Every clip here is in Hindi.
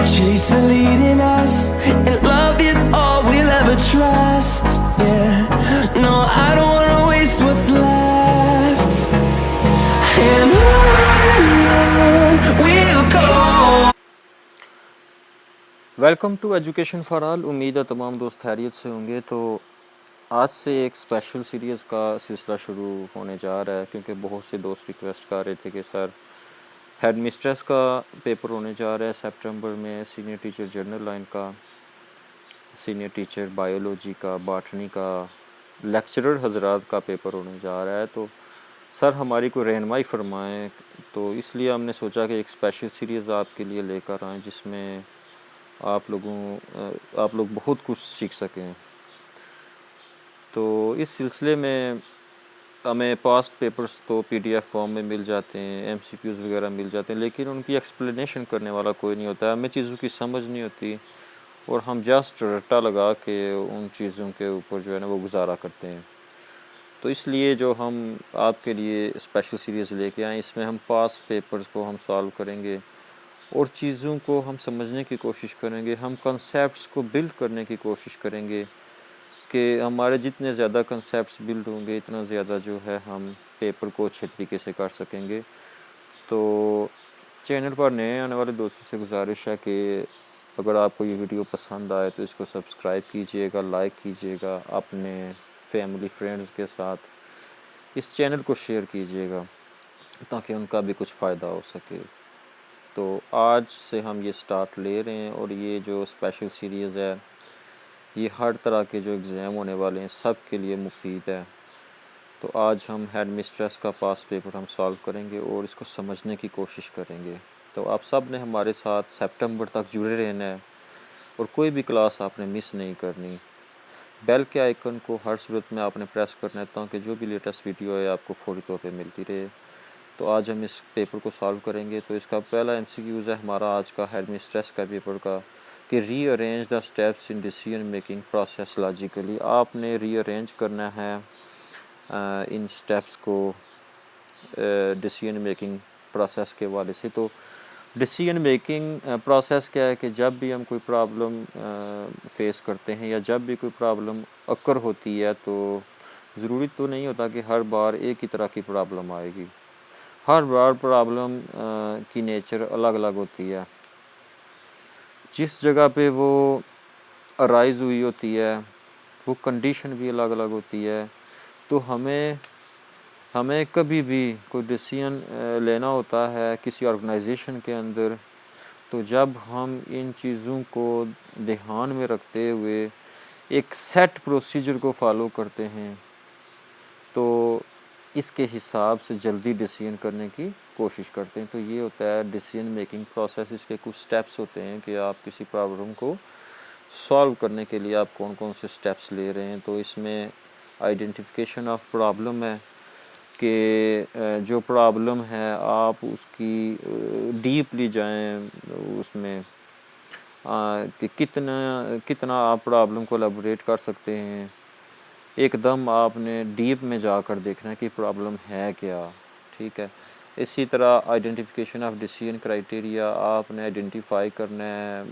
chase the leading us, and love is all we'll ever trust. Yeah, no, I don't wanna waste what's left, and on we'll go. Welcome to education for all. उम्मीद है तमाम दोस्त खैरियत से होंगे। तो आज से एक स्पेशल सीरीज़ का सिलसिला शुरू होने जा रहा है, क्योंकि बहुत से दोस्त रिक्वेस्ट कर रहे थे कि सर हेड मिस्ट्रेस का पेपर होने जा रहा है सितंबर में, सीनियर टीचर जनरल लाइन का, सीनियर टीचर बायोलॉजी का, बॉटनी का, लेक्चरर हजरात का पेपर होने जा रहा है। तो सर हमारी कोई रहनुमाई फरमाएं। तो इसलिए हमने सोचा कि एक स्पेशल सीरीज़ आपके लिए लेकर आएँ, जिसमें आप लोग बहुत कुछ सीख सकें। तो इस सिलसिले में हमें पास्ट पेपर्स तो पीडीएफ फॉर्म में मिल जाते हैं, एमसीक्यूज़ वगैरह मिल जाते हैं, लेकिन उनकी एक्सप्लेनेशन करने वाला कोई नहीं होता है। हमें चीज़ों की समझ नहीं होती और हम जस्ट रट्टा लगा के उन चीज़ों के ऊपर जो है ना वो गुजारा करते हैं। तो इसलिए जो हम आपके लिए स्पेशल सीरीज़ लेके आए, इसमें हम पास्ट पेपर्स को हम सॉल्व करेंगे और चीज़ों को हम समझने की कोशिश करेंगे। हम कंसेप्ट्स को बिल्ड करने की कोशिश करेंगे कि हमारे जितने ज़्यादा कंसेप्ट्स बिल्ड होंगे, इतना ज़्यादा जो है हम पेपर को अच्छे तरीके से कर सकेंगे। तो चैनल पर नए आने वाले दोस्तों से गुजारिश है कि अगर आपको ये वीडियो पसंद आए तो इसको सब्सक्राइब कीजिएगा, लाइक कीजिएगा, अपने फैमिली फ्रेंड्स के साथ इस चैनल को शेयर कीजिएगा ताकि उनका भी कुछ फ़ायदा हो सके। तो आज से हम ये स्टार्ट ले रहे हैं और ये जो स्पेशल सीरीज़ है ये हर तरह के जो एग्ज़ाम होने वाले हैं सब के लिए मुफीद है। तो आज हम हेड मिस्ट्रेस का पास्ट पेपर हम सॉल्व करेंगे और इसको समझने की कोशिश करेंगे। तो आप सब ने हमारे साथ सितंबर तक जुड़े रहना है और कोई भी क्लास आपने मिस नहीं करनी। बेल के आइकन को हर सूरत में आपने प्रेस करना है ताकि जो भी लेटेस्ट वीडियो है आपको फौरी तौर पे मिलती रहे। तो आज हम इस पेपर को सॉल्व करेंगे। तो इसका पहला एमसीक्यूज़ है हमारा आज का हेड मिस्ट्रेस का पेपर का कि rearrange the steps in decision making process logically. आपने रीअरेंज करना है इन स्टेप्स को डिसीजन मेकिंग प्रोसेस के हवाले से। तो डिसीजन मेकिंग प्रोसेस क्या है कि जब भी हम कोई प्रॉब्लम फेस करते हैं या जब भी कोई प्रॉब्लम अकर होती है, तो ज़रूरी तो नहीं होता कि हर बार एक ही तरह की प्रॉब्लम आएगी। हर बार प्रॉब्लम की नेचर अलग अलग होती है। जिस जगह पे वो अराइज़ हुई होती है वो कंडीशन भी अलग अलग होती है। तो हमें कभी भी कोई डिसीजन लेना होता है किसी ऑर्गेनाइजेशन के अंदर, तो जब हम इन चीज़ों को ध्यान में रखते हुए एक सेट प्रोसीजर को फॉलो करते हैं तो इसके हिसाब से जल्दी डिसीजन करने की कोशिश करते हैं। तो ये होता है डिसीजन मेकिंग प्रोसेस। इसके कुछ स्टेप्स होते हैं कि आप किसी प्रॉब्लम को सॉल्व करने के लिए आप कौन कौन से स्टेप्स ले रहे हैं। तो इसमें आइडेंटिफिकेशन ऑफ प्रॉब्लम है कि जो प्रॉब्लम है आप उसकी डीपली जाएं उसमें कि कितना कितना आप प्रॉब्लम को एलैबोरेट कर सकते हैं। एकदम आपने डीप में जाकर देखना है कि प्रॉब्लम है क्या। ठीक है। इसी तरह आइडेंटिफिकेशन ऑफ डिसीजन क्राइटेरिया, आपने आइडेंटिफाई करना है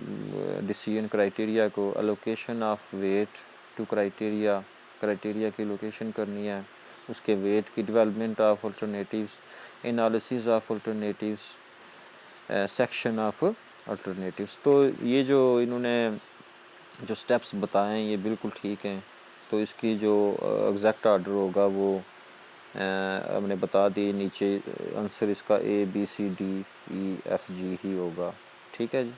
डिसीजन क्राइटेरिया को। Allocation of weight to criteria, criteria की लोकेशन करनी है, उसके वेट की। Development of alternatives, analysis of alternatives, section of alternatives. तो ये जो इन्होंने जो स्टेप्स बताए हैं ये बिल्कुल ठीक हैं। तो इसकी जो एग्जैक्ट ऑर्डर होगा वो हमने बता दी नीचे। आंसर इसका ABCDEFG ही होगा। ठीक है जी।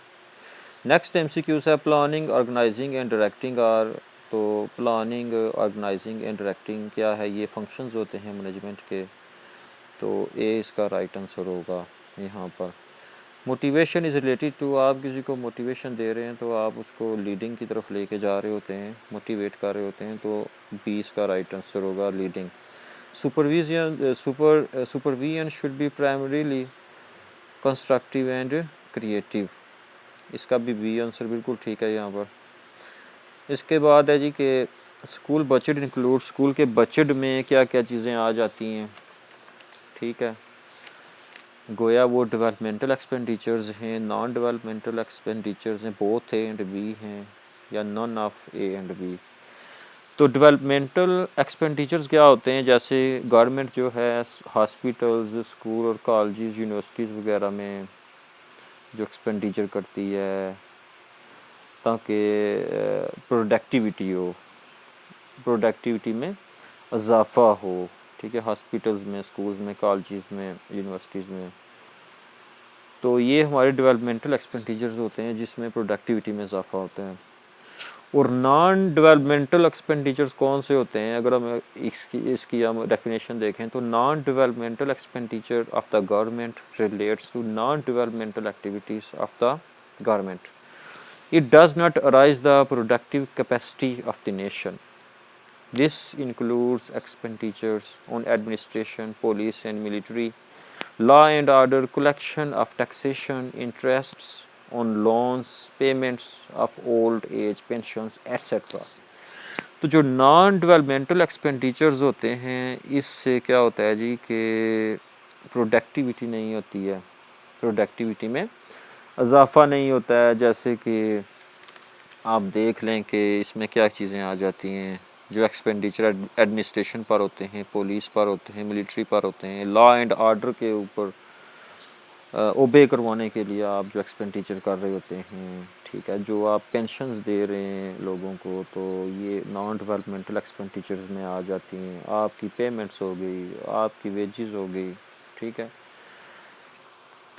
नेक्स्ट MCQs है planning, organizing and directing are. तो प्लानिंग, ऑर्गेनाइजिंग एंड डायरेक्टिंग क्या है, ये फंक्शंस होते हैं मैनेजमेंट के। तो ए इसका राइट आंसर होगा यहाँ पर। मोटिवेशन इज़ रिलेटेड टू, आप किसी को मोटिवेशन दे रहे हैं तो आप उसको लीडिंग की तरफ लेके जा रहे होते हैं, मोटिवेट कर रहे होते हैं। तो बी इसका राइट आंसर होगा, leading. Supervision should be primarily constructive and creative. इसका भी बी आंसर बिल्कुल ठीक है यहाँ पर। इसके बाद है जी कि स्कूल बजट इंक्लूड, स्कूल के बजट में क्या क्या चीज़ें आ जाती हैं। ठीक है। गोया वो डेवलपमेंटल एक्सपेंडिचर्स हैं, नॉन डेवलपमेंटल एक्सपेंडिचर्स हैं, बोथ ए एंड बी हैं, या none of A and B. तो डेवलपमेंटल एक्सपेंडिचर्स क्या होते हैं, जैसे गवर्नमेंट जो है हॉस्पिटल्स, स्कूल और कॉलेजेस, यूनिवर्सिटीज़ वगैरह में जो एक्सपेंडिचर करती है ताकि प्रोडक्टिविटी हो, प्रोडक्टिविटी में इजाफा हो, ठीक है, हॉस्पिटल्स में, स्कूल्स में, कॉलेजेस में, यूनिवर्सिटीज़ में। तो ये हमारे डेवलपमेंटल एक्सपेंडिचर्स होते हैं जिसमें प्रोडक्टिविटी में इजाफा होता है। और नॉन डेवलपमेंटल एक्सपेंडिचर्स कौन से होते हैं, अगर हम इसकी हम डेफिनेशन देखें तो non developmental expenditure of the government relates to non developmental activities of the government. It does not arise the productive capacity of the nation. This includes expenditures on administration, police and military, law and order, collection of taxation, interests on loans, payments of old age pensions, etc. तो जो नॉन डेवलपमेंटल एक्सपेंडिचर्स होते हैं इससे क्या होता है जी कि प्रोडक्टिविटी नहीं होती है, प्रोडक्टिविटी में इजाफा नहीं होता है। जैसे कि आप देख लें कि इसमें क्या चीज़ें आ जाती हैं, जो एक्सपेंडिचर एडमिनिस्ट्रेशन पर होते हैं, पुलिस पर होते हैं, मिलिट्री पर होते हैं, लॉ एंड ऑर्डर के ऊपर ओबे करवाने के लिए आप जो एक्सपेंडिचर कर रहे होते हैं, ठीक है, जो आप पेंशन्स दे रहे हैं लोगों को, तो ये नॉन डेवलपमेंटल एक्सपेंडिचर्स में आ जाती हैं। आपकी पेमेंट्स हो गई, आपकी वेजेस हो गई, ठीक है।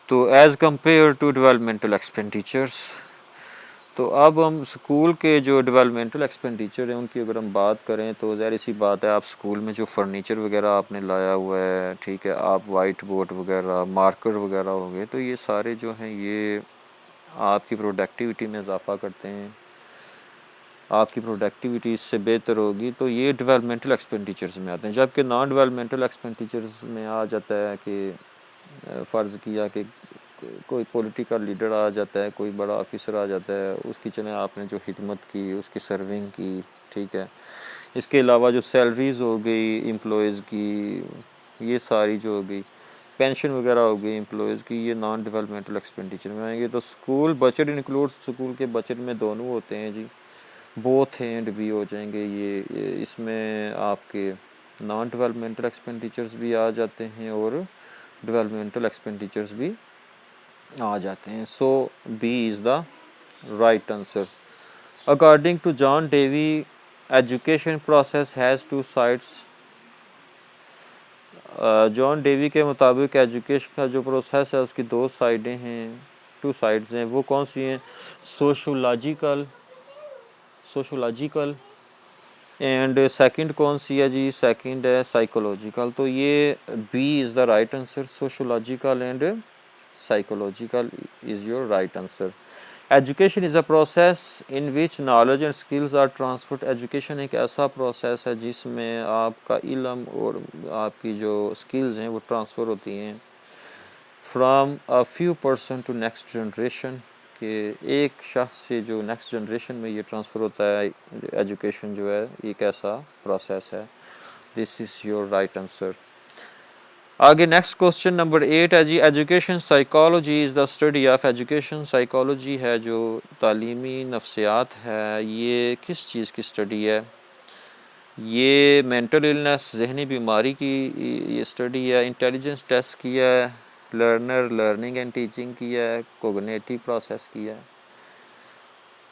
तो as compared to developmental expenditures, तो अब हम स्कूल के जो डेवलपमेंटल एक्सपेंडिचर हैं उनकी अगर हम बात करें तो ज़ाहिर सी बात है, आप स्कूल में जो फर्नीचर वगैरह आपने लाया हुआ है, ठीक है, आप वाइट बोर्ड वगैरह, मार्कर वगैरह हो गए, तो ये सारे जो हैं ये आपकी प्रोडक्टिविटी में इजाफा करते हैं, आपकी प्रोडक्टिविटी इससे बेहतर होगी, तो ये डेवलपमेंटल एक्सपेंडिचर्स में आते हैं। जबकि नॉन डेवलपमेंटल एक्सपेंडिचर्स में आ जाता है कि फ़र्ज़ किया कि कोई पॉलिटिकल लीडर आ जाता है, कोई बड़ा ऑफिसर आ जाता है, उसकी चले आपने जो खिदमत की, उसकी सर्विंग की, ठीक है। इसके अलावा जो सैलरीज़ हो गई एम्प्लॉयज़ की, ये सारी जो हो गई, पेंशन वगैरह हो गई एम्प्लॉयज़ की, ये नॉन डेवलपमेंटल एक्सपेंडिचर में आएंगे। तो स्कूल बजट इंक्लूड, स्कूल के बजट में दोनों होते हैं जी, बोथ एंड भी हो जाएंगे ये इसमें आपके नॉन डेवलपमेंटल एक्सपेंडिचर्स भी आ जाते हैं और डेवलपमेंटल एक्सपेंडिचर्स भी आ जाते हैं। So B is the right answer. According to John Dewey, education process has two sides. John Dewey के मुताबिक एजुकेशन का जो प्रोसेस है उसकी दो साइडें हैं, टू साइड्स हैं। वो कौन सी हैं? सोशोलॉजिकल एंड सेकंड कौन सी है जी? सेकंड है साइकोलॉजिकल। तो ये B is the right answer, sociological and psychological is your right answer. Education is a process in which knowledge and skills are transferred. Education एक ऐसा प्रोसेस है जिसमें आपका इल्म और आपकी जो स्किल्स हैं वो ट्रांसफ़र होती हैं from a few person to next generation, कि एक शख्स से जो नेक्स्ट जनरेशन में ये ट्रांसफ़र होता है। एजुकेशन जो है एक ऐसा प्रोसेस है। This is your right answer. आगे नेक्स्ट क्वेश्चन नंबर 8 है जी, education psychology is the study of. Education psychology है जो तालीमी नफ्सियात है, ये किस चीज़ की स्टडी है? ये मेंटल इलनेस, जहनी बीमारी की ये स्टडी है, इंटेलिजेंस टेस्ट की है, लर्निंग एंड टीचिंग की है, कोग्निटिव प्रोसेस की है।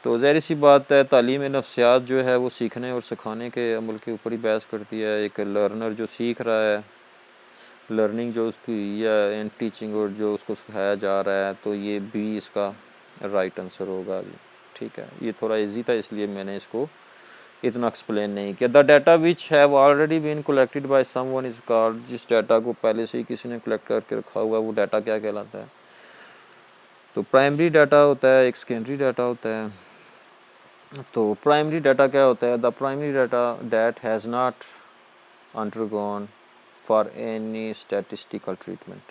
तो ज़ाहिर सी बात है तालीम नफ्सियात जो है वो सीखने और सिखाने के अमल के ऊपर ही बहस करती है। एक लर्नर जो सीख रहा है, लर्निंग जो उसकी हुई है एंड टीचिंग और जो उसको सिखाया जा रहा है, तो ये भी इसका राइट आंसर होगा। ठीक है, ये थोड़ा इजी था इसलिए मैंने इसको इतना एक्सप्लेन नहीं किया। The data which have already been collected by someone is called. जिस डाटा को पहले से ही किसी ने कलेक्ट करके रखा हुआ है वो डाटा क्या कहलाता है? तो प्राइमरी डाटा होता है, एक सेकेंडरी डाटा होता है। तो प्राइमरी डाटा क्या होता है? The primary data that has not undergone for any statistical treatment.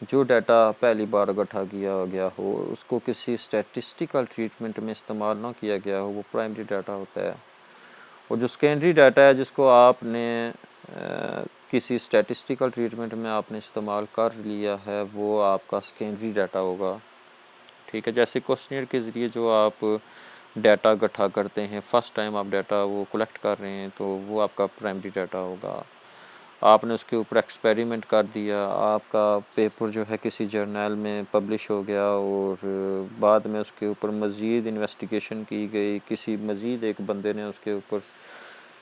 जो डाटा पहली बार इकट्ठा किया गया हो उसको किसी स्टैटिस्टिकल ट्रीटमेंट में इस्तेमाल ना किया गया हो, वो प्राइमरी डाटा होता है। और जो सेकेंडरी डाटा है जिसको आपने किसी स्टैटिस्टिकल ट्रीटमेंट में आपने इस्तेमाल कर लिया है वो आपका सेकेंडरी डाटा होगा। ठीक है, जैसे क्वेश्चनियर के ज़रिए जो आप डाटा इकट्ठा करते हैं, फर्स्ट टाइम आप डाटा वो कलेक्ट कर रहे हैं तो वो आपका प्राइमरी डाटा होगा। आपने उसके ऊपर एक्सपेरिमेंट कर दिया, आपका पेपर जो है किसी जर्नल में पब्लिश हो गया और बाद में उसके ऊपर मज़ीद इन्वेस्टिगेशन की गई, किसी मज़ीद एक बंदे ने उसके ऊपर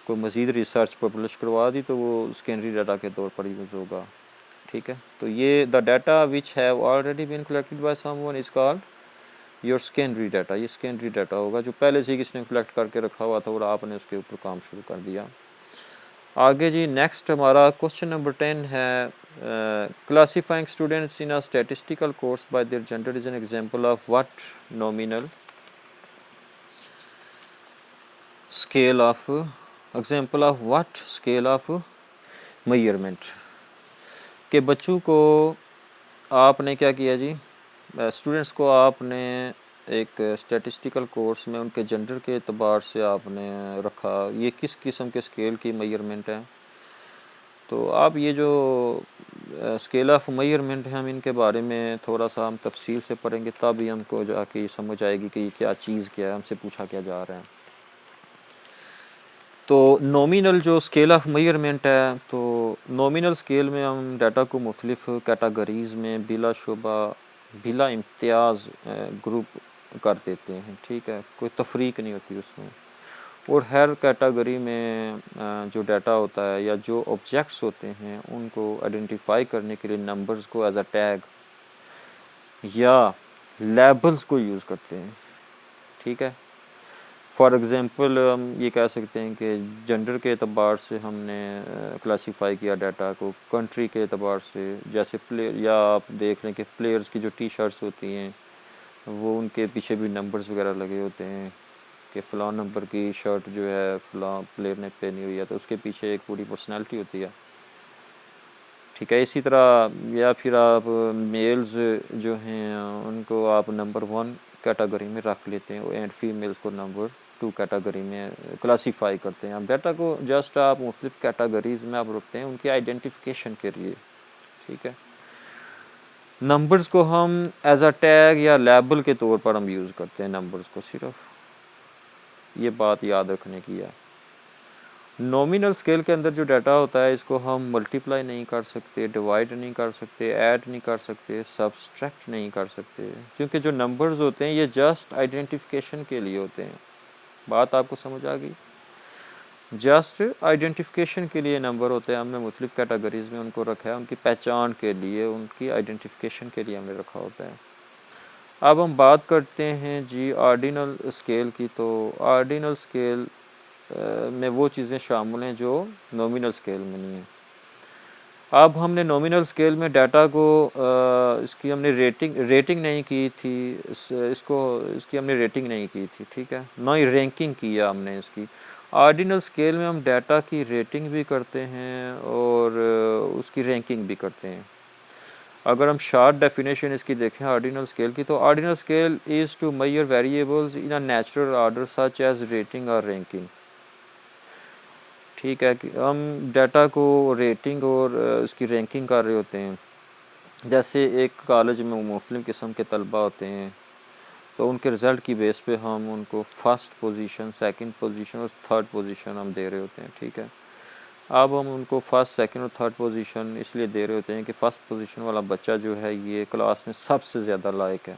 कोई मज़ीद रिसर्च पब्लिश करवा दी तो वो सेकेंडरी डाटा के तौर पर यूज़ होगा। ठीक है, तो ये the data which have already been collected by someone is called your secondary data. ये सेकेंडरी डाटा होगा जो पहले से किसी ने कलेक्ट करके रखा हुआ था और आपने उसके ऊपर काम शुरू कर दिया। आगे जी नेक्स्ट हमारा क्वेश्चन नंबर 10 है classifying students in a statistical course buy their gender is an example of what nominal scale of example of what scale of measurement. के बच्चों को आपने क्या किया जी, स्टूडेंट्स को आपने एक स्टैटिस्टिकल कोर्स में उनके जेंडर के एतबार से आपने रखा, ये किस किस्म के स्केल की मेजरमेंट है। तो आप ये जो स्केल ऑफ मेजरमेंट है हम इनके बारे में थोड़ा सा हम तफसील से पढ़ेंगे तब ही हमको जाके समझ आएगी कि क्या चीज़ क्या है, हमसे पूछा क्या जा रहा है। तो नॉमिनल जो स्केल ऑफ मेजरमेंट है, तो नॉमिनल स्केल में हम डाटा को मुख्तलिफ कैटेगरीज़ में बिलाशुबा बिला इम्तियाज़ ग्रुप कर देते हैं। ठीक है, कोई तफरीक नहीं होती उसमें, और हर कैटेगरी में जो डाटा होता है या जो ऑब्जेक्ट्स होते हैं उनको आइडेंटिफाई करने के लिए नंबर्स को एज अ टैग या लेबल्स को यूज़ करते हैं। ठीक है, फॉर एग्ज़ाम्पल हम ये कह सकते हैं कि जेंडर के एतबार से हमने क्लासीफाई किया डाटा को, कंट्री के एतबार से, जैसे प्लेयर, या आप देख लें कि प्लेयर्स की जो टी शर्ट्स होती हैं वो उनके पीछे भी नंबर्स वगैरह लगे होते हैं कि फ़लाँ नंबर की शर्ट जो है फ़लाँ प्लेयर ने पहनी हुई है, तो उसके पीछे एक पूरी पर्सनालिटी होती है। ठीक है, इसी तरह या फिर आप मेल्स जो हैं उनको आप नंबर 1 कैटेगरी में रख लेते हैं एंड फीमेल्स को नंबर 2 कैटेगरी में क्लासीफाई करते हैं। आप डाटा को जस्ट आप मुख्तलिफ कैटेगरीज़ में आप रखते हैं उनकी आइडेंटिफिकेशन के लिए। ठीक है, नंबर्स को हम एज अ टैग या लेबल के तौर पर हम यूज़ करते हैं नंबर्स को, सिर्फ ये बात याद रखने की है। नॉमिनल स्केल के अंदर जो डाटा होता है इसको हम मल्टीप्लाई नहीं कर सकते, डिवाइड नहीं कर सकते, ऐड नहीं कर सकते, सब्सट्रैक्ट नहीं कर सकते, क्योंकि जो नंबर्स होते हैं ये जस्ट आइडेंटिफिकेशन के लिए होते हैं। बात आपको समझ आ गई? जस्ट आइडेंटिफिकेशन के लिए नंबर होते हैं, हमने मुख्तलिफ कैटेगरीज़ में उनको रखा है, उनकी पहचान के लिए, उनकी आइडेंटिफिकेशन के लिए हमने रखा होता है। अब हम बात करते हैं जी ऑर्डिनल स्केल की। तो ऑर्डिनल स्केल में वो चीज़ें शामिल हैं जो नॉमिनल स्केल में नहीं है। अब हमने नॉमिनल स्केल में डाटा को इसकी हमने रेटिंग नहीं की थी, इसकी हमने रेटिंग नहीं की थी। ठीक है, ना ही रैंकिंग किया हमने इसकी। ऑर्डिनल स्केल में हम डाटा की रेटिंग भी करते हैं और उसकी रैंकिंग भी करते हैं। अगर हम शॉर्ट डेफिनेशन इसकी देखें ऑर्डिनल स्केल की, तो ordinal scale is to measure variables in a natural order such as rating और रैंकिंग। ठीक है, कि हम डाटा को रेटिंग और उसकी रैंकिंग कर रहे होते हैं। जैसे एक कॉलेज में मुख्तलिफ किस्म के तलबा होते हैं, तो उनके रिज़ल्ट की बेस पे हम उनको फ़र्स्ट पोजीशन, सेकंड पोजीशन और थर्ड पोजीशन हम दे रहे होते हैं। ठीक है, अब हम उनको फ़र्स्ट, सेकंड और थर्ड पोजीशन इसलिए दे रहे होते हैं कि फ़र्स्ट पोजीशन वाला बच्चा जो है ये क्लास में सबसे ज़्यादा लायक है,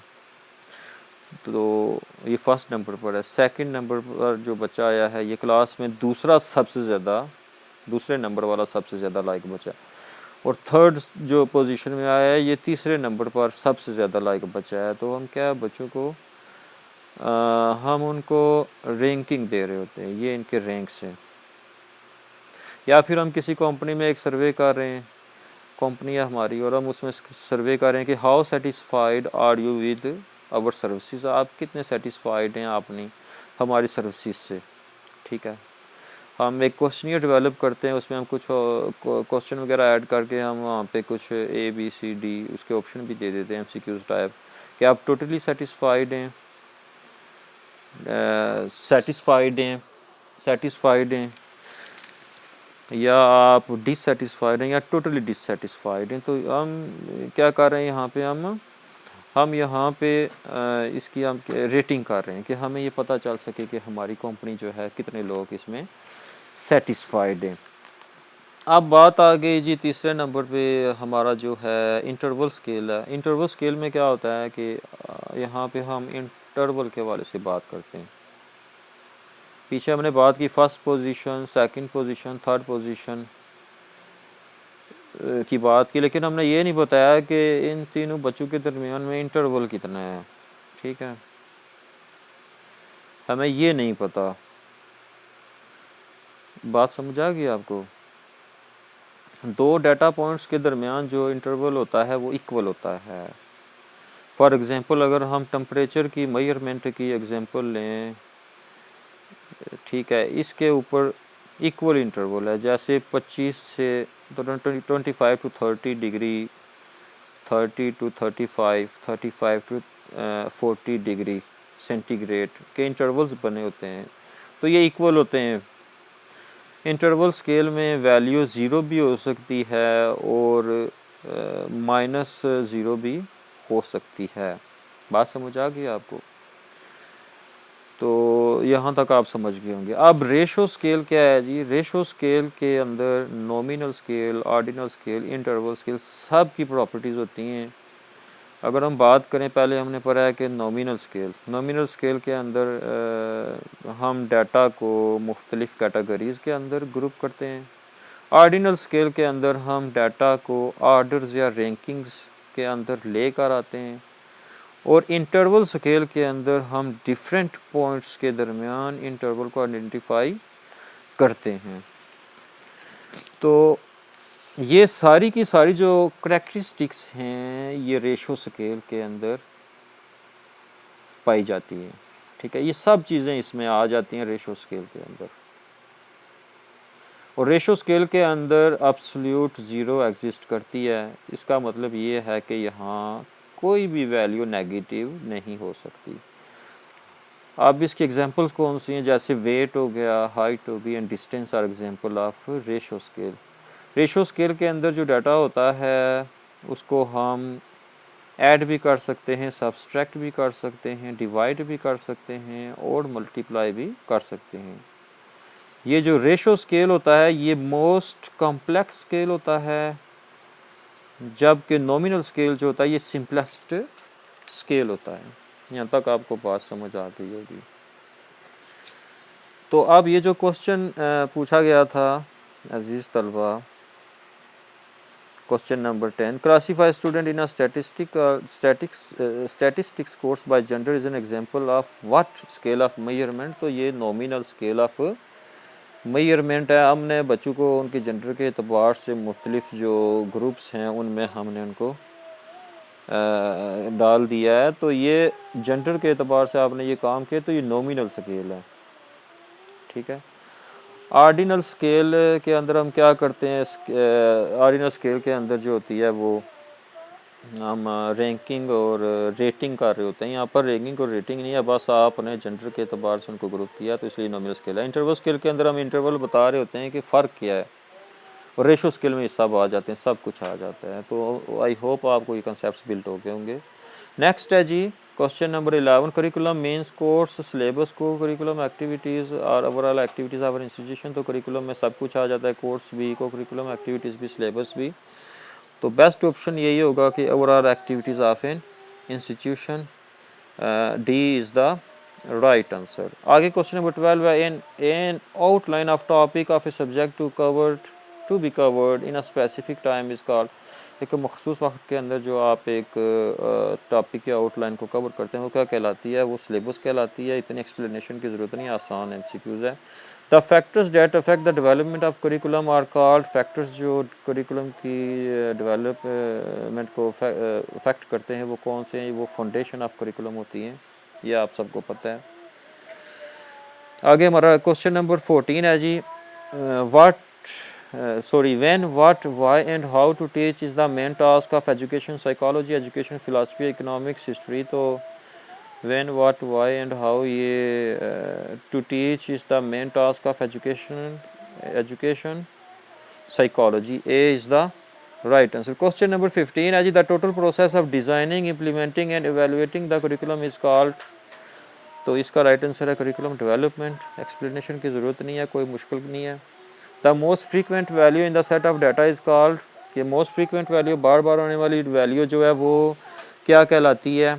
तो ये फर्स्ट नंबर पर है। सेकंड नंबर पर जो बच्चा आया है ये क्लास में दूसरे नंबर वाला सबसे ज़्यादा लायक बच्चा, और थर्ड जो पोजीशन में आया है ये तीसरे नंबर पर सबसे ज़्यादा लायक बच्चा है। तो हम क्या बच्चों को हम उनको रैंकिंग दे रहे होते हैं, ये इनके रैंक्स हैं। या फिर हम किसी कंपनी में एक सर्वे कर रहे हैं, कंपनी है हमारी, और हम उसमें सर्वे कर रहे हैं कि how satisfied are you with our services, आप कितने सेटिस्फाइड हैं आपने हमारी सर्विसेज से। ठीक है, हम एक क्वेश्चनियर डेवलप करते हैं, उसमें हम कुछ क्वेश्चन वगैरह ऐड करके हम वहाँ पे कुछ ABCD उसके ऑप्शन भी दे देते हैं MCQs टाइप, कि आप टोटली सेटिस्फाइड हैं, सेटिस्फाइड हैं, या आप डिससेटिस्फाइड हैं या टोटली डिससेटिस्फाइड हैं। तो हम क्या कर रहे हैं यहाँ पे, हम यहाँ पे इसकी हम रेटिंग कर रहे हैं कि हमें ये पता चल सके कि हमारी कंपनी जो है कितने लोग इसमें सेटिस्फाइड हैं। अब बात आ गई जी तीसरे नंबर पे हमारा जो है इंटरवल स्केल है। इंटरवल स्केल में क्या होता है कि यहाँ पे हम इंटरवल के हवाले से बात करते हैं। पीछे हमने बात की first position, second position, third position की बात की, लेकिन हमने ये नहीं बताया कि इन तीनों बच्चों के दरमियान में इंटरवल कितना है। ठीक है, हमें ये नहीं पता। बात समझ आ गई आपको? दो डाटा पॉइंट्स के दरमियान जो इंटरवल होता है वो इक्वल होता है। फॉर एग्ज़ाम्पल अगर हम टेम्परेचर की मेजरमेंट की एग्ज़ाम्पल लें, ठीक है, इसके ऊपर इक्वल इंटरवल है, जैसे 25 से 25 to 30 degree, 30 to 35, 35 to 40 degree centigrade के इंटरवल्स बने होते हैं, तो ये इक्वल होते हैं। इंटरवल स्केल में वैल्यू ज़ीरो भी हो सकती है और -0 भी हो सकती है। बात समझ आ गई आपको? तो यहाँ तक आप समझ गए होंगे। अब रेशो स्केल क्या है जी? रेशो स्केल के अंदर nominal scale, ordinal scale, interval scale सब की प्रॉपर्टीज़ होती हैं। अगर हम बात करें, पहले हमने पढ़ा है कि नॉमिनल स्केल के अंदर हम डाटा को मुख्तलिफ़ कैटेगरीज़ के अंदर ग्रुप करते हैं। ऑर्डिनल स्केल के अंदर हम डाटा को ऑर्डर्स या रैंकिंग्स के अंदर लेकर आते हैं। और इंटरवल स्केल के अंदर हम डिफरेंट पॉइंट्स के दरमियान इंटरवल को आइडेंटिफाई करते हैं। तो ये सारी की सारी जो करैक्टरिस्टिक्स हैं ये रेशो स्केल के अंदर पाई जाती है। ठीक है, ये सब चीज़ें इसमें आ जाती हैं रेशो स्केल के अंदर। और रेशो स्केल के अंदर एब्सोल्यूट ज़ीरो एग्जिस्ट करती है। इसका मतलब ये है कि यहाँ कोई भी वैल्यू नेगेटिव नहीं हो सकती। अब इसकी एग्जांपल्स कौन सी हैं? जैसे वेट हो गया, हाइट हो गई and distance are example of ratio scale. Ratio scale के अंदर जो डाटा होता है उसको हम ऐड भी कर सकते हैं, सब्सट्रैक्ट भी कर सकते हैं, डिवाइड भी कर सकते हैं और मल्टीप्लाई भी कर सकते हैं। ये जो रेशो स्केल होता है ये मोस्ट कॉम्प्लेक्स स्केल होता है, जबकि नॉमिनल स्केल जो होता है ये सिंपलेस्ट स्केल होता है। यहाँ तक आपको बात समझ आ गई होगी। तो अब ये जो क्वेश्चन पूछा गया था अजीज़ तलबा, question number 10, classify student in a statistics course by gender is an example of what scale of measurement. तो ये नॉमिनल स्केल ऑफ मेजरमेंट है। हमने बच्चों को उनके जेंडर के अतबार से मुख्तलिफ जो ग्रुप्स हैं उनमें हमने उनको डाल दिया है। तो ये जेंडर के अतबार से आपने ये काम किया, तो ये नॉमिनल स्केल है। ठीक है, ऑर्डिनल स्केल के अंदर हम क्या करते हैं? ऑर्डिनल स्केल के अंदर जो होती है वो हम रैंकिंग और रेटिंग कर रहे होते हैं। यहाँ पर रैंकिंग और रेटिंग नहीं है, बस आपने जेंडर के अतबार से उनको ग्रुप किया, तो इसलिए नॉमिनल स्केल है। इंटरवल स्केल के अंदर हम इंटरवल बता रहे होते हैं कि फ़र्क क्या है, और रेशो स्केल में ये सब आ जाते हैं, सब कुछ आ जाता है। तो आई होप आपको ये कंसेप्ट बिल्ट हो गए होंगे। नेक्स्ट है जी question number 11, curriculum means course syllabus को करिकुलम एक्टिविटीज़ और ओवरऑल एक्टिविटीज़ ऑफ इंस्टीट्यूशन। तो करिकुलम में सब कुछ आ जाता है, कोर्स भी, को करिकुलम एक्टिविटीज़ भी, सिलेबस भी। तो बेस्ट ऑप्शन यही होगा कि overall activities of an institution, D is the right answer. आगे क्वेश्चन नंबर 12 है, an outline of topic of a subject to be covered in a specific time is called. एक मखसूस वक्त के अंदर जो आप एक टॉपिक या आउटलाइन को कवर करते हैं वो क्या कहलाती है? वो सिलेबस कहलाती है। इतनी एक्सप्लेनेशन की ज़रूरत नहीं, आसान एमसीक्यूज़ है। The factors that affect the development of curriculum are called. Factors जो करिकुलम की डेवलपमेंट को अफेक्ट करते हैं वो कौन से हैं? वो फाउंडेशन ऑफ करिकुलम होती हैं, ये आप सबको पता है। आगे हमारा क्वेश्चन नंबर 14 है जी, when, what, why and how to teach is the main task of education psychology, education philosophy, economics, history। तो when, what, why and how ये to teach is the main task of education psychology, A is the right answer. Question number 15 है जी, the total process of designing, implementing and evaluating the curriculum is called. तो इसका राइट आंसर है करिकुलम डेवलपमेंट। एक्सप्लेनेशन की ज़रूरत नहीं है, कोई मुश्किल नहीं है। The most frequent value in the set of data is called, कि मोस्ट फ्रीक्वेंट वैल्यू, बार बार आने वाली वैल्यू जो है वो क्या कहलाती है?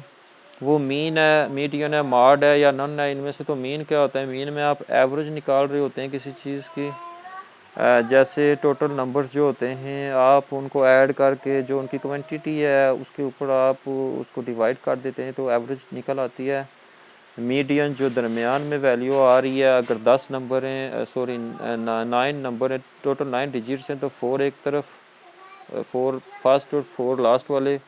वो मीन है, मीडियन है, मॉड है या नन है? इनमें से तो मीन क्या होता है? मीन में आप एवरेज निकाल रहे होते हैं किसी चीज़ की। जैसे टोटल नंबर्स जो होते हैं आप उनको ऐड करके जो उनकी क्वांटिटी है उसके ऊपर आप उसको डिवाइड कर देते हैं तो एवरेज निकल आती है। मीडियन जो दरमियान में वैल्यू आ रही है, अगर 10 नंबर हैं, सॉरी 9 नंबर हैं, टोटल 9 डिजिट्स हैं, तो 4 एक तरफ, 4 फर्स्ट और 4 लास्ट वाले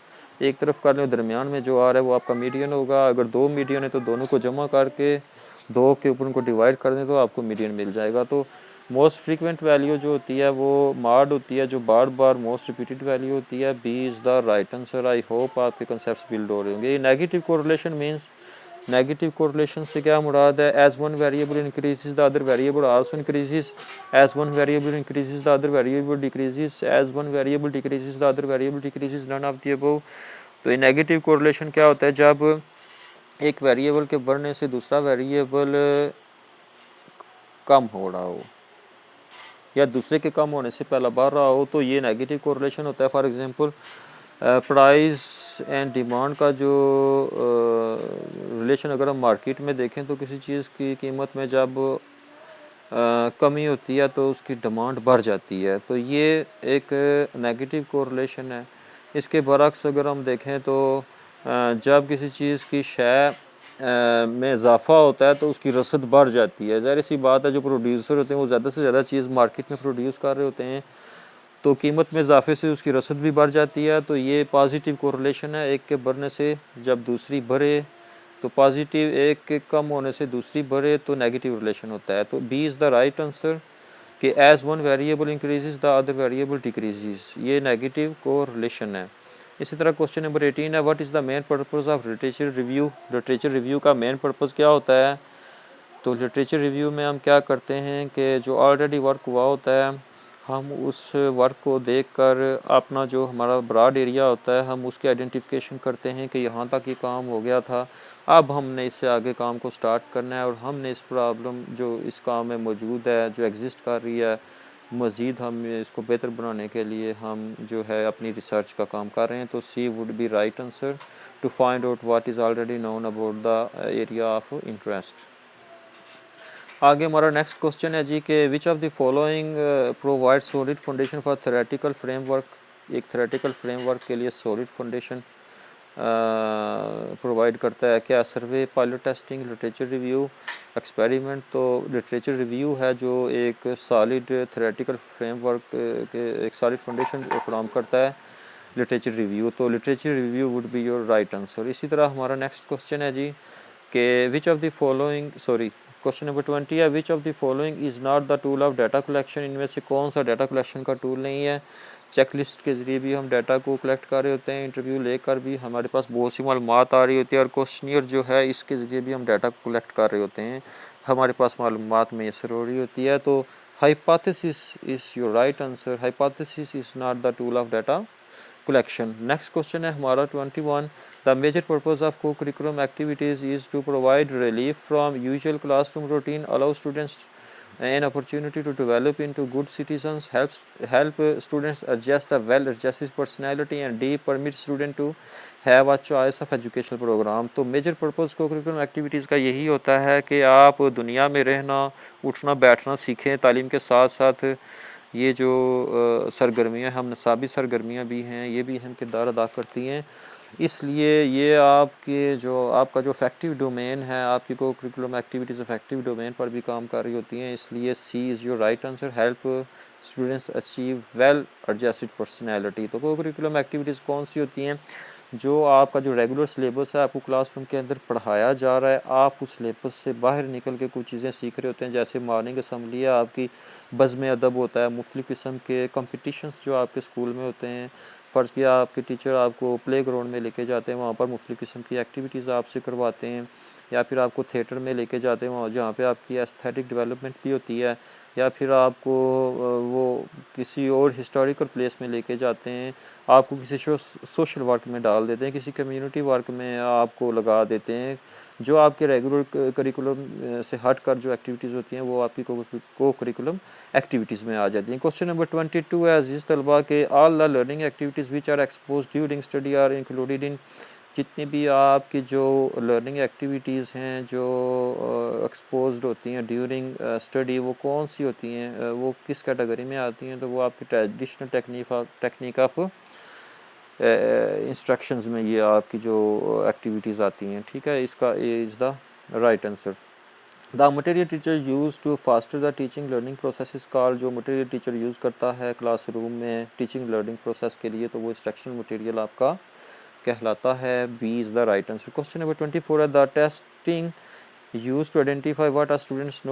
एक तरफ कर लें, दरमियान में जो आ रहा है वो आपका मीडियन होगा। अगर 2 मीडियन है तो दोनों को जमा करके 2 के ऊपर उनको डिवाइड कर दें तो आपको मीडियन मिल जाएगा। तो मोस्ट फ्रीक्वेंट वैल्यू जो होती है वो मॉड होती है, जो बार बार मोस्ट रिपीटेड वैल्यू होती है। B is the right answer. I hope आपके कंसेप्ट बिल्ड हो रहे होंगे। Negative correlation means, negative correlation से क्या मुराद है? As one variable increases the other variable also increases, as one variable increases the other variable decreases, as one variable decreases the other variable decreases, none of the above. तो ये नेगेटिव कोरिलेशन क्या होता है? जब एक वेरिएबल के बढ़ने से दूसरा वेरिएबल कम हो रहा हो या दूसरे के कम होने से पहला बढ़ रहा हो, तो ये नेगेटिव कोरिलेशन होता है। For example price and demand का जो रिलेशन अगर हम मार्केट में देखें तो किसी चीज़ की कीमत में जब कमी होती है तो उसकी डिमांड बढ़ जाती है, तो ये एक नेगेटिव कोरिलेशन है। इसके बरक्स अगर हम देखें तो जब किसी चीज़ की शय में इजाफा होता है तो उसकी रसद बढ़ जाती है। ज़ाहिर सी बात है, जो प्रोड्यूसर होते हैं वो ज़्यादा से ज़्यादा चीज़ मार्केट में प्रोड्यूस कर रहे होते हैं, तो कीमत में इजाफे से उसकी रसद भी बढ़ जाती है। तो ये पॉजिटिव कोरिलेशन है, एक के बढ़ने से जब दूसरी बढ़े तो पॉजिटिव, एक के कम होने से दूसरी बढ़े तो नेगेटिव रिलेशन होता है। तो B is the right answer कि as one variable increases the other variable decreases, ये नेगेटिव कोरिलेशन है। इसी तरह क्वेश्चन नंबर 18 है, what is the main purpose of literature review? Literature review का मेन पर्पस क्या होता है? तो लिटरेचर रिव्यू में हम क्या करते हैं कि जो ऑलरेडी वर्क हुआ होता है हम उस वर्क को देखकर अपना जो हमारा ब्रॉड एरिया होता है हम उसकी आइडेंटिफिकेशन करते हैं कि यहाँ तक ये काम हो गया था, अब हमने इससे आगे काम को स्टार्ट करना है और हमने इस प्रॉब्लम जो इस काम में मौजूद है, जो एग्जिस्ट कर रही है, मज़ीद हम इसको बेहतर बनाने के लिए हम जो है अपनी रिसर्च का काम कर रहे हैं। तो C would be right answer to find out what is already known about the area of interest. आगे हमारा नेक्स्ट क्वेश्चन है जी कि which of the following provide solid foundation for theoretical framework? एक थ्योरेटिकल फ्रेमवर्क के लिए सॉलिड फाउंडेशन प्रोवाइड करता है क्या? Survey, pilot testing, literature review, experiment. तो लिटरेचर रिव्यू है जो एक सॉलिड थ्योरेटिकल फ्रेमवर्क के एक सॉलिड फाउंडेशन फ्राहम करता है, लिटरेचर रिव्यू। तो literature review would be your right answer. इसी तरह हमारा नेक्स्ट क्वेश्चन है जी कि which of the following, sorry question number 20 है, विच of the following is not the tool of data collection? इनमें से कौन सा डाटा कलेक्शन का टूल नहीं है? चेकलिस्ट के ज़रिए भी हम डाटा को कलेक्ट कर रहे होते हैं, इंटरव्यू लेकर भी हमारे पास बहुत सी मालूमात आ रही होती है, और क्वेश्चनियर जो है इसके ज़रिए भी हम डाटा कलेक्ट कर रहे होते हैं, हमारे पास मालूमात मैसर हो रही होती है। तो hypothesis is your right answer. Hypothesis is not the tool of data collection. Next question है हमारा 21, the major purpose of co-curriculum activities is to provide relief from usual classroom routine, allow students an opportunity to develop into good citizens, help students adjust a well-adjusted personality, and D, permit student to have a choice of educational program. तो मेजर पर्पज़ को करिकुलम एक्टिविटीज़ का यही होता है कि आप दुनिया में रहना, उठना बैठना सीखें, तालीम के साथ साथ ये जो सरगर्मियाँ हम नसाबी सरगर्मियाँ भी हैं ये भी अहम किरदार अदा करती हैं। इसलिए ये आपके जो आपका जो अफेक्टिव डोमेन है, आपकी को करिकुलम एक्टिविटीज़ अफेक्टिव डोमेन पर भी काम कर रही होती हैं, इसलिए C is your right answer. Help students achieve well adjusted personality. तो को करिकुलम एक्टिविटीज़ कौन सी होती हैं? जो आपका जो रेगुलर सिलेबस है आपको क्लासरूम के अंदर पढ़ाया जा रहा है, आप उस सिलेबस से बाहर निकल के कुछ चीज़ें सीख रहे होते हैं, जैसे मॉर्निंग असम्बली है, आपकी बज़्म अदब होता है, मुख्तलिफ़ किस्म के कंपटीशंस जो आपके स्कूल में होते हैं। फ़र्ज़ किया आपके टीचर आपको प्ले ग्राउंड में लेके जाते हैं, वहाँ पर मुख्तलिफ़ किस्म की एक्टिविटीज़ आपसे करवाते हैं। या फिर आपको थिएटर में लेके जाते हैं वहाँ जहाँ पे आपकी एस्थेटिक डेवलपमेंट भी होती है, या फिर आपको वो किसी और हिस्टोरिकल प्लेस में लेके जाते हैं, आपको किसी सोशल वर्क में डाल देते हैं, किसी कम्युनिटी वर्क में आपको लगा देते हैं, जो आपके रेगुलर करिकुलम से हट कर जो एक्टिविटीज़ होती हैं वो आपकी को करिकुलम एक्टिविटीज़ में आ जाती हैं। क्वेश्चन नंबर 22 है अजीज़ तलबा के all the learning activities which are expose during study are included in, जितनी भी आपकी जो लर्निंग एक्टिविटीज़ हैं जो एक्सपोज्ड होती हैं ड्यूरिंग स्टडी, वो कौन सी होती हैं, वो किस कैटेगरी में आती हैं, तो वो आपकी ट्रेडिशनल टेक्निक ऑफ इंस्ट्रक्शंस में ये आपकी जो एक्टिविटीज़ आती हैं। ठीक है, इसका A is the right answer. The material teacher use to foster the teaching learning process is called, जो मटेरियल टीचर यूज़ करता है क्लासरूम में टीचिंग लर्निंग प्रोसेस के लिए, तो वो इंस्ट्रक्शनल मटेरियल आपका कहलाता है। B is the right answer. Question number 24 है the testing used to identify what a student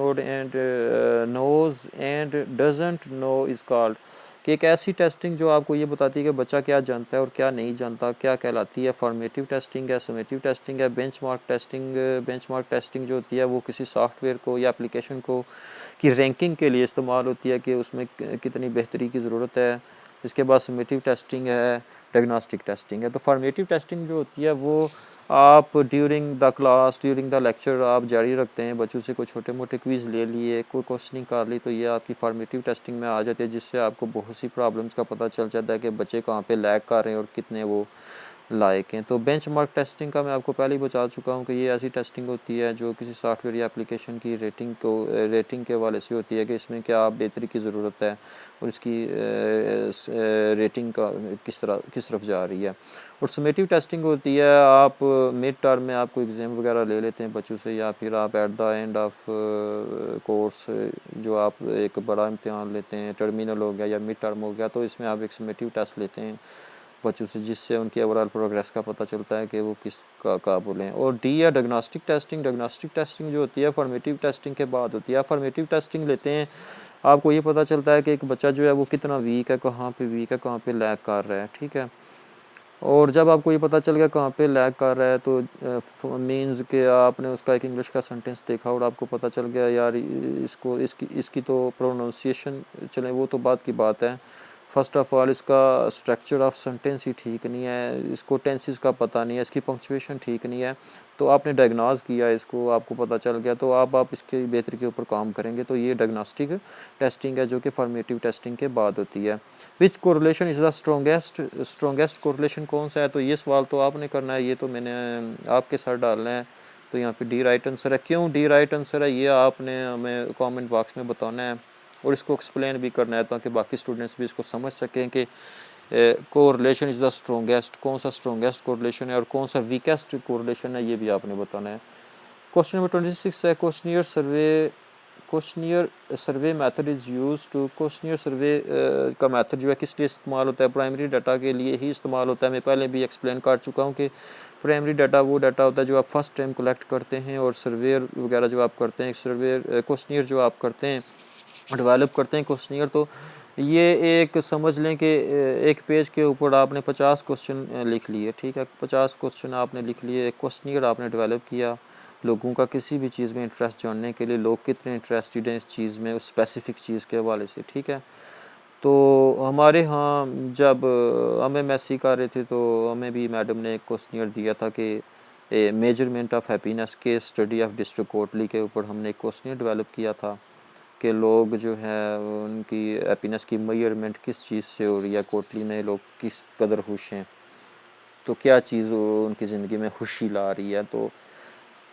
knows and doesn't know is called, कि एक ऐसी टेस्टिंग जो आपको ये बताती है कि बच्चा क्या जानता है और क्या नहीं जानता, क्या कहलाती है। फॉर्मेटिव टेस्टिंग है, समेटिव टेस्टिंग है, बेंचमार्क टेस्टिंग जो होती है वो किसी सॉफ्टवेयर को या एप्लीकेशन को की रैंकिंग के लिए इस्तेमाल होती है कि उसमें कितनी बेहतरी की ज़रूरत है। इसके बाद समेटिव टेस्टिंग है, डायग्नोस्टिक टेस्टिंग है। तो फॉर्मेटिव टेस्टिंग जो होती है वो आप during the class during the lecture आप जारी रखते हैं, बच्चों से कोई छोटे मोटे क्विज़ ले लिए, कोई क्वेश्चनिंग कर ली, तो ये आपकी फॉर्मेटिव टेस्टिंग में आ जाती है, जिससे आपको बहुत सी प्रॉब्लम्स का पता चल जाता है कि बच्चे कहाँ पे लैग कर रहे हैं और कितने वो लायक हैं। तो बेंचमार्क टेस्टिंग का मैं आपको पहले ही बता चुका हूँ कि ये ऐसी टेस्टिंग होती है जो किसी सॉफ्टवेयर या एप्लीकेशन की रेटिंग के हवाले से होती है कि इसमें क्या बेहतरी की ज़रूरत है और इसकी रेटिंग का किस तरफ जा रही है। और समेटिव टेस्टिंग होती है आप मिड टर्म में आपको एग्ज़ाम वगैरह ले लेते हैं बच्चों से, या फिर आप at the end of course जो आप एक बड़ा इम्तिहान लेते हैं, टर्मिनल हो गया या मिड टर्म हो गया, तो इसमें आप एक समेटिव टेस्ट लेते हैं बच्चों से, जिससे उनकी ओवरऑल प्रोग्रेस का पता चलता है कि वो किस काबुल हैं। और डी है डायग्नोस्टिक टेस्टिंग जो होती है फॉर्मेटिव टेस्टिंग के बाद होती है। फॉर्मेटिव टेस्टिंग लेते हैं, आपको ये पता चलता है कि एक बच्चा जो है वो कितना वीक है, कहाँ पे वीक है, कहाँ पे लैग कर रहा है। ठीक है, और जब आपको ये पता चल गया कहाँ पे लैग कर रहा है तो मीन्स कि आपने उसका एक इंग्लिश का सेंटेंस देखा और आपको पता चल गया यार इसकी तो प्रोनाउंसिएशन, चलें वो तो बात की बात है, फर्स्ट ऑफ ऑल इसका स्ट्रक्चर ऑफ सेंटेंस ही ठीक नहीं है, इसको टेंसेस का पता नहीं है, इसकी पंक्चुएशन ठीक नहीं है, तो आपने डायग्नोज किया इसको, आपको पता चल गया, तो आप इसके बेहतरी के ऊपर काम करेंगे। तो ये डायग्नोस्टिक टेस्टिंग है जो कि फॉर्मेटिव टेस्टिंग के बाद होती है। Which correlation is the strongest correlation कौन सा है, तो ये सवाल तो आपने करना है, ये तो मैंने आपके सर डालना है। तो यहाँ पे डी राइट आंसर है। क्यों डी राइट आंसर है ये आपने हमें कमेंट बॉक्स में बताना है और इसको एक्सप्लेन भी करना है ताकि बाकी स्टूडेंट्स भी इसको समझ सकें कि कोरिलेशन इज़ द स्ट्रॉन्गेस्ट, कौन सा स्ट्रॉन्गेस्ट कोरिलेशन है और कौन सा वीकेस्ट कोरिलेशन है, ये भी आपने बताना है। क्वेश्चन नंबर 26 है questionnaire survey method is use to, questionnaire survey का मेथड जो है किस लिए इस्तेमाल होता है, प्राइमरी डाटा के लिए ही इस्तेमाल होता है। मैं पहले भी एक्सप्लेन कर चुका हूँ कि प्राइमरी डाटा वो डाटा होता है जो आप फर्स्ट टाइम कलेक्ट करते हैं, और सर्वेयर वगैरह जो आप करते हैं, क्वेश्चनियर जो आप करते हैं, डेवलप करते हैं क्वेश्चनियर, तो ये एक समझ लें कि एक पेज के ऊपर आपने 50 क्वेश्चन लिख लिए। ठीक है, 50 क्वेश्चन आपने लिख लिए, एक क्वेश्चनियर आपने डेवलप किया लोगों का किसी भी चीज़ में इंटरेस्ट जानने के लिए, लोग कितने इंटरेस्टेड हैं इस चीज़ में, उस स्पेसिफिक चीज़ के हवाले से। ठीक है, तो हमारे यहाँ जब हमें मैसी कर रहे थे तो हमें भी मैडम ने एक क्वेश्चनियर दिया था कि मेजरमेंट ऑफ हैप्पीनेस के स्टडी ऑफ डिस्ट्रिक्ट कोटली के ऊपर हमने एक क्वेश्चनियर डेवलप किया था कि लोग जो है उनकी हैप्पीनेस की मेजरमेंट किस चीज़ से हो रही है, कोटली में लोग किस कदर खुश हैं, तो क्या चीज़ उनकी ज़िंदगी में खुशी ला रही है। तो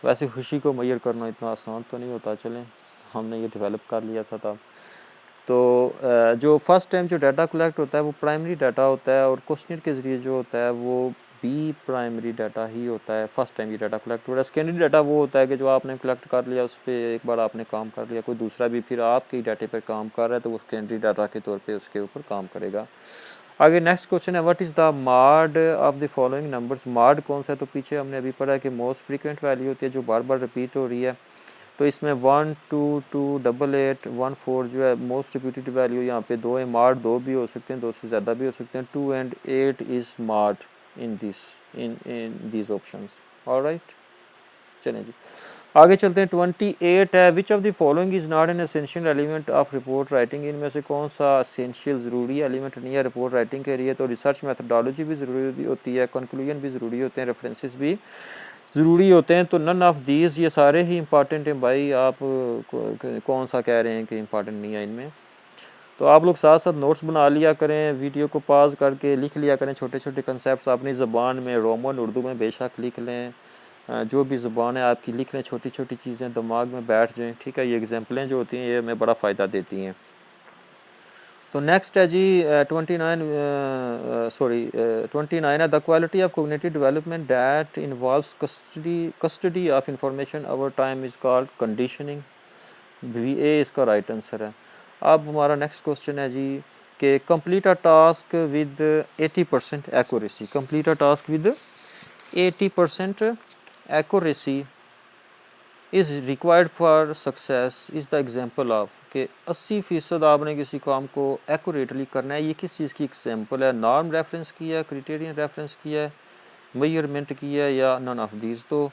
वैसे खुशी को मेजर करना इतना आसान तो नहीं होता, चलें हमने ये डेवलप कर लिया था तब। तो जो फर्स्ट टाइम जो डाटा कलेक्ट होता है वो प्राइमरी डाटा होता है, और क्वेश्चनर के ज़रिए जो होता है वो भी प्राइमरी डाटा ही होता है। फर्स्ट टाइम ये डाटा कलेक्ट हो रहा है। सेकेंडरी डाटा वो होता है कि जो आपने कलेक्ट कर लिया उस पर एक बार आपने काम कर लिया, कोई दूसरा भी फिर आपके डाटे पर काम कर रहा है तो वो सेकेंडरी डाटा के तौर पर उसके ऊपर काम करेगा। आगे नेक्स्ट क्वेश्चन है व्हाट इज़ द माड ऑफ द फॉलोइंग नंबर्स। माड कौन सा है, तो पीछे हमने अभी पढ़ा है कि मोस्ट फ्रीक्वेंट वैल्यू होती है जो बार बार रिपीट हो रही है। तो इसमें 1 2 2 8 8 1 4 जो है मोस्ट रिपीटेड वैल्यू यहाँ पे 2 है। माड 2 भी हो सकते हैं, 2 से ज़्यादा भी हो सकते हैं। 2 and 8 इज़ माड इन these options. ऑलराइट, चलें जी, आगे चलते हैं। 28 है, विच of the following is not an essential element of report writing, इनमें से कौन सा एसेंशियल ज़रूरी एलिमेंट नहीं है रिपोर्ट राइटिंग के लिए? तो रिसर्च मेथडोलॉजी भी ज़रूरी होती है, कंक्लूजन भी ज़रूरी होते हैं, रेफरेंसेस भी ज़रूरी होते हैं। तो नन ऑफ दीज, ये सारे ही इंपॉर्टेंट हैं भाई। आप कौन सा कह रहे हैं कि इंपॉर्टेंट नहीं है इनमें? तो आप लोग साथ साथ नोट्स बना लिया करें, वीडियो को पॉज करके लिख लिया करें, छोटे छोटे कंसेप्ट अपनी ज़बान में, रोमन उर्दू में बेशक लिख लें, जो भी ज़ुबान है आपकी लिख लें, छोटी छोटी चीज़ें दिमाग में बैठ जाएं, ठीक है। ये एग्जांपलें जो होती हैं ये हमें बड़ा फ़ायदा देती हैं। तो नेक्स्ट है जी 29 है, the quality of cognitive development that involves custody of information over time is called conditioning. B ए इसका राइट आंसर है। अब हमारा नेक्स्ट क्वेश्चन है जी कि complete a task with 80% accuracy, complete a task with 80% accuracy is required for success is the example of, कि 80% आपने किसी काम को एक्यूरेटली करना है, ये किस चीज़ की एग्जांपल है? नॉर्म रेफरेंस की है, क्राइटेरियन रेफरेंस की है, मेजरमेंट की है, या नन ऑफ दीज? तो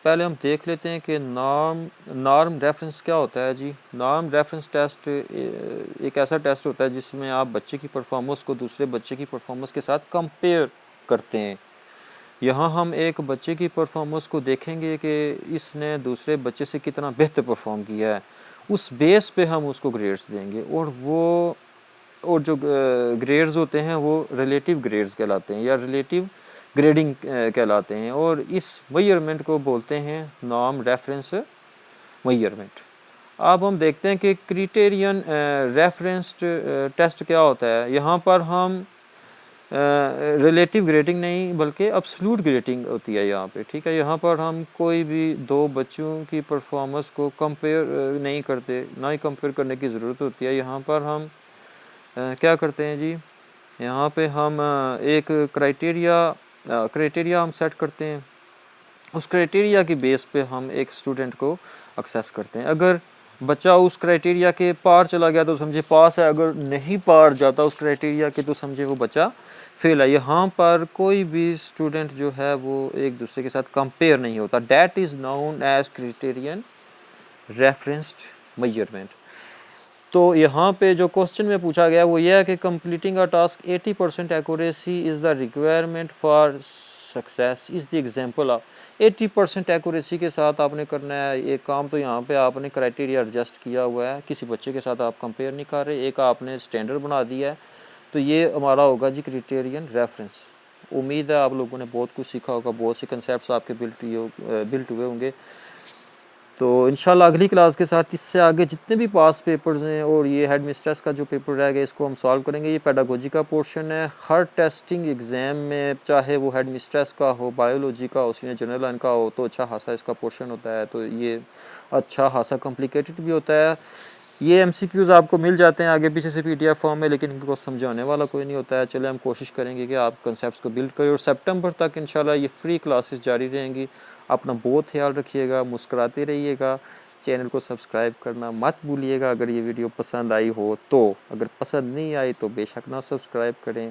पहले हम देख लेते हैं कि नॉर्म रेफरेंस क्या होता है जी। नॉर्म रेफरेंस टेस्ट एक ऐसा टेस्ट होता है जिसमें आप बच्चे की परफॉर्मेंस को दूसरे बच्चे की परफॉर्मेंस के साथ कंपेयर करते हैं। यहाँ हम एक बच्चे की परफॉर्मेंस को देखेंगे कि इसने दूसरे बच्चे से कितना बेहतर परफॉर्म किया है, उस बेस पे हम उसको ग्रेड्स देंगे, और जो ग्रेड्स होते हैं वो रिलेटिव ग्रेड्स कहलाते हैं या रिलेटिव ग्रेडिंग कहलाते हैं, और इस मेजरमेंट को बोलते हैं नॉर्म रेफरेंस मेजरमेंट। अब हम देखते हैं कि क्राइटेरियन रेफरेंस टेस्ट क्या होता है। यहाँ पर हम रिलेटिव ग्रेडिंग नहीं बल्कि अब्सोल्यूट ग्रेडिंग होती है यहाँ पे, ठीक है। यहाँ पर हम कोई भी दो बच्चों की परफॉर्मेंस को कंपेयर नहीं करते, ना ही कंपेयर करने की ज़रूरत होती है। यहाँ पर हम क्या करते हैं जी, यहाँ पे हम एक क्राइटेरिया हम सेट करते हैं, उस क्राइटेरिया की बेस पे हम एक स्टूडेंट को एक्सेस करते हैं। अगर बच्चा उस क्राइटेरिया के पार चला गया तो समझे पास है, अगर नहीं पार जाता उस क्राइटेरिया के तो समझे वो बच्चा फेल है। यहाँ पर कोई भी स्टूडेंट जो है वो एक दूसरे के साथ कंपेयर नहीं होता। That is known as criterion referenced measurement. तो यहाँ पे जो क्वेश्चन में पूछा गया वो ये है कि completing a task 80% accuracy is the requirement for success is the example of. 80% accuracy के साथ आपने करना है एक काम, तो यहाँ पे आपने क्राइटेरिया एडजस्ट किया हुआ है, किसी बच्चे के साथ आप कंपेयर नहीं कर रहे, एक आपने स्टैंडर्ड बना दिया है। तो ये हमारा होगा जी क्राइटेरियन रेफरेंस। उम्मीद है आप लोगों ने बहुत कुछ सीखा होगा, बहुत से कंसेप्ट आपके बिल्ट हुए होंगे। तो इंशाल्लाह अगली क्लास के साथ इससे आगे जितने भी पास पेपर्स हैं और ये हेड मिस्ट्रेस का जो पेपर रह गया इसको हम सॉल्व करेंगे। ये पेडागोजी का पोर्शन है। हर टेस्टिंग एग्ज़ाम में चाहे वो हेड मिस्ट्रेस का हो, बायोलॉजी का हो, सीनियर जनरल लाइन का हो, तो अच्छा खासा इसका पोर्शन होता है। तो ये अच्छा खासा कॉम्प्लिकेटेड भी होता है। ये MCQs आपको मिल जाते हैं आगे पीछे से PDF फॉर्म में, लेकिन इनको समझाने वाला कोई नहीं होता है। चले हम कोशिश करेंगे कि आप कंसेप्ट्स को बिल्ड करें, और सितंबर तक इंशाल्लाह ये फ्री क्लासेस जारी रहेंगी। अपना बहुत ख्याल रखिएगा, मुस्कुराते रहिएगा, चैनल को सब्सक्राइब करना मत भूलिएगा अगर ये वीडियो पसंद आई हो तो। अगर पसंद नहीं आई तो बेशक ना सब्सक्राइब करें,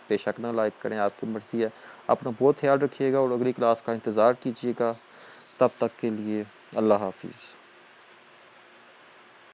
बेशक ना लाइक करें, आपकी मर्ज़ी है। अपना बहुत ख्याल रखिएगा और अगली क्लास का इंतज़ार कीजिएगा। तब तक के लिए अल्लाह हाफिज़।